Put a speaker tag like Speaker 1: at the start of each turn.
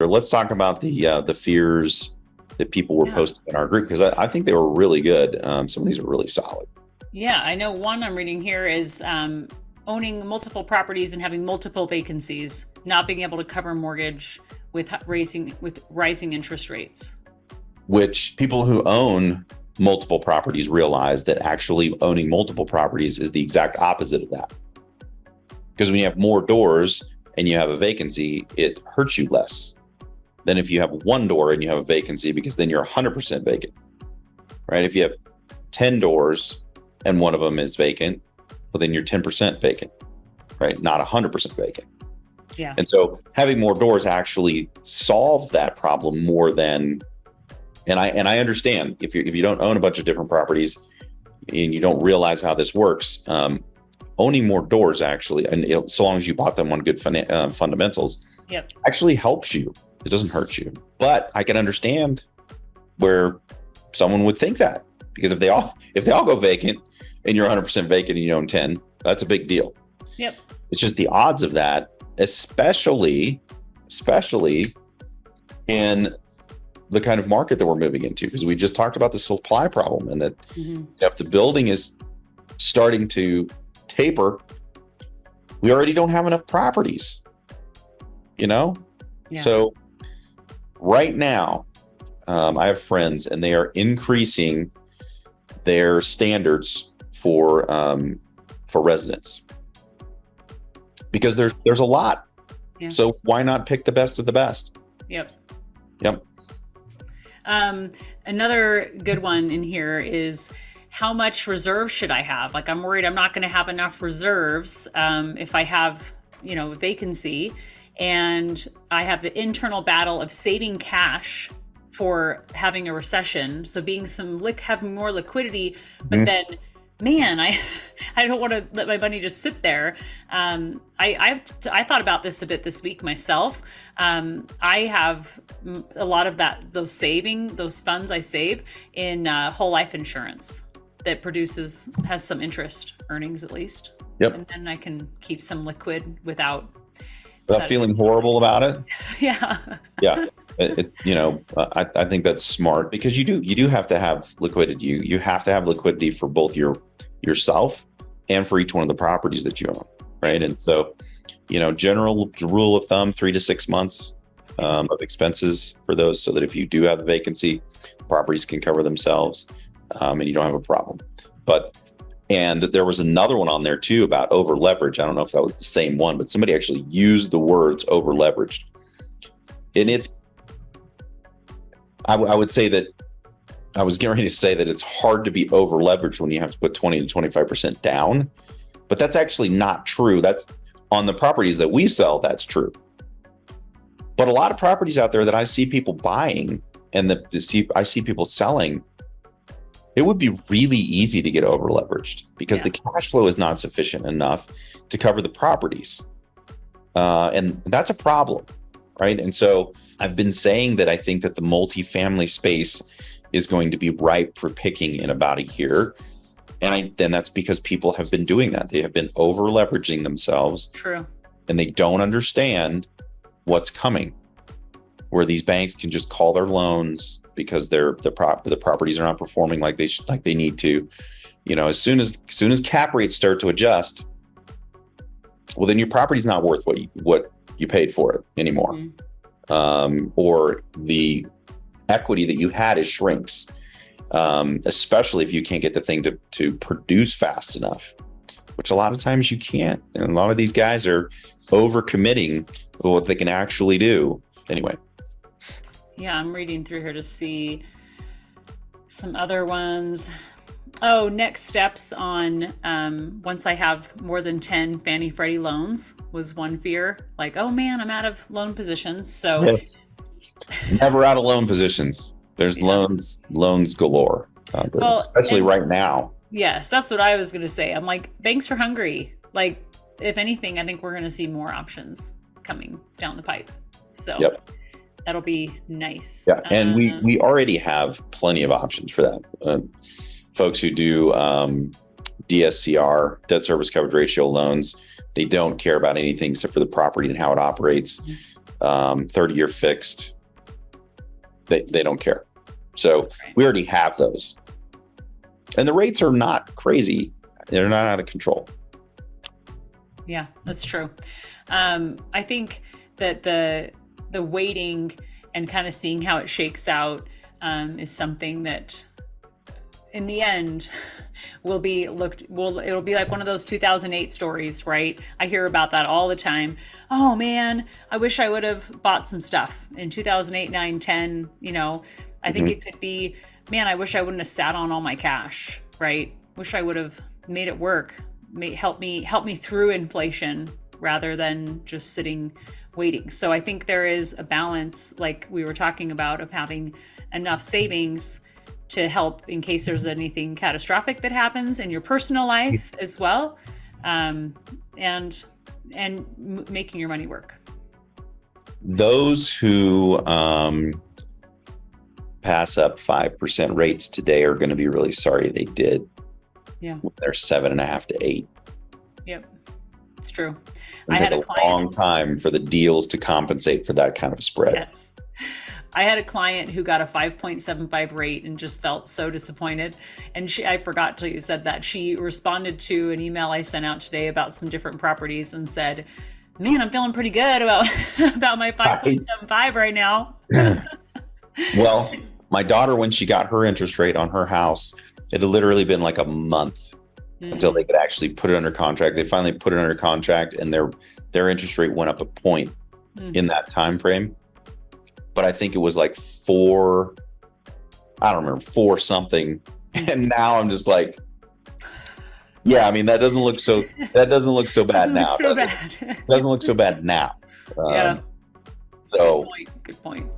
Speaker 1: Let's talk about the fears that people were posting in our group, because I think they were really good. Some of these are really solid.
Speaker 2: Yeah, I know one I'm reading here is owning multiple properties and having multiple vacancies, not being able to cover mortgage with rising interest rates.
Speaker 1: Which people who own multiple properties realize that actually owning multiple properties is the exact opposite of that. Because when you have more doors and you have a vacancy, it hurts you less than if you have one door and you have a vacancy, because then you're 100% vacant, right? If you have 10 doors and one of them is vacant, well, then you're 10% vacant, right? Not 100% vacant.
Speaker 2: Yeah.
Speaker 1: And so having more doors actually solves that problem more than, and I understand if you don't own a bunch of different properties and you don't realize how this works, owning more doors actually, and so long as you bought them on good fundamentals,
Speaker 2: yep,
Speaker 1: actually helps you. It doesn't hurt you. But I can understand where someone would think that, because if they all go vacant and you're 100% vacant and you own 10, that's a big deal.
Speaker 2: Yep.
Speaker 1: It's just the odds of that, especially in the kind of market that we're moving into, because we just talked about the supply problem, and that if the building is starting to taper, we already don't have enough properties, Yeah. So right now, I have friends and they are increasing their standards for residents, because there's a lot.
Speaker 2: Yeah.
Speaker 1: So why not pick the best of the best?
Speaker 2: Yep.
Speaker 1: Yep.
Speaker 2: Another good one in here is, how much reserve should I have? Like, I'm worried I'm not going to have enough reserves if I have, a vacancy, and I have the internal battle of saving cash for having a recession. So having more liquidity, but then, man, I don't want to let my money just sit there. I thought about this a bit this week myself. I have a lot of those funds I save in whole life insurance that has some interest earnings at least.
Speaker 1: Yep.
Speaker 2: And then I can keep some liquid without
Speaker 1: feeling horrible about it.
Speaker 2: Yeah.
Speaker 1: Yeah. I think that's smart, because you do have to have liquidity. You have to have liquidity for both yourself and for each one of the properties that you own, right? And so, general rule of thumb, 3 to 6 months of expenses for those, so that if you do have a vacancy, properties can cover themselves, and you don't have a problem. And there was another one on there too about over leverage. I don't know if that was the same one, but somebody actually used the words over leveraged. And I would say that I was getting ready to say that it's hard to be over leveraged when you have to put 20 to 25% down, but that's actually not true. That's on the properties that we sell, that's true. But a lot of properties out there that I see people buying and I see people selling, it would be really easy to get over leveraged, because the cash flow is not sufficient enough to cover the properties. And that's a problem, right? And so I've been saying that I think that the multifamily space is going to be ripe for picking in about a year. And then that's because people have been doing that. They have been over leveraging themselves.
Speaker 2: True. And
Speaker 1: they don't understand what's coming, where these banks can just call their loans because the properties are not performing like they need to. As soon as cap rates start to adjust, well, then your property's not worth what you paid for it anymore. Or the equity that you had shrinks, especially if you can't get the thing to produce fast enough, which a lot of times you can't. And a lot of these guys are overcommitting what they can actually do. Anyway.
Speaker 2: Yeah, I'm reading through here to see some other ones. Oh, next steps on once I have more than 10 Fannie Freddie loans was one fear. Like, oh man, I'm out of loan positions. So
Speaker 1: yes. Never out of loan positions. There's loans galore, especially right now.
Speaker 2: Yes, that's what I was going to say. I'm like, banks are hungry. Like, if anything, I think we're going to see more options coming down the pipe. So that'll be nice.
Speaker 1: Yeah, and we already have plenty of options for that. Folks who do DSCR, debt service coverage ratio loans, they don't care about anything except for the property and how it operates. 30-year fixed. They don't care. So we already have those. And the rates are not crazy. They're not out of control.
Speaker 2: Yeah, that's true. I think that the waiting and kind of seeing how it shakes out is something that in the end it'll be like one of those 2008 stories, right? I hear about that all the time. Oh man, I wish I would have bought some stuff in 2008, 9, 10, I think it could be, man, I wish I wouldn't have sat on all my cash, right? Wish I would have made it work, help me through inflation rather than just sitting waiting. So I think there is a balance, like we were talking about, of having enough savings to help in case there's anything catastrophic that happens in your personal life as well, and making your money work.
Speaker 1: Those who pass up 5% rates today are going to be really sorry they did.
Speaker 2: Yeah,
Speaker 1: they're 7.5 to 8.
Speaker 2: Yep, it's true.
Speaker 1: I had a long time for the deals to compensate for that kind of spread.
Speaker 2: Yes. I had a client who got a 5.75 rate and just felt so disappointed. And I forgot till you said that. She responded to an email I sent out today about some different properties and said, man, I'm feeling pretty good about my 5.75 right now.
Speaker 1: Well, my daughter, when she got her interest rate on her house, it had literally been like a month until they could actually put it under contract. They finally put it under contract, and their interest rate went up a point in that time frame. But I think it was like 4, I don't remember, 4 something. And now I'm just like, yeah, I mean, that doesn't look so bad now.
Speaker 2: Doesn't look so bad Yeah.
Speaker 1: So
Speaker 2: Good point.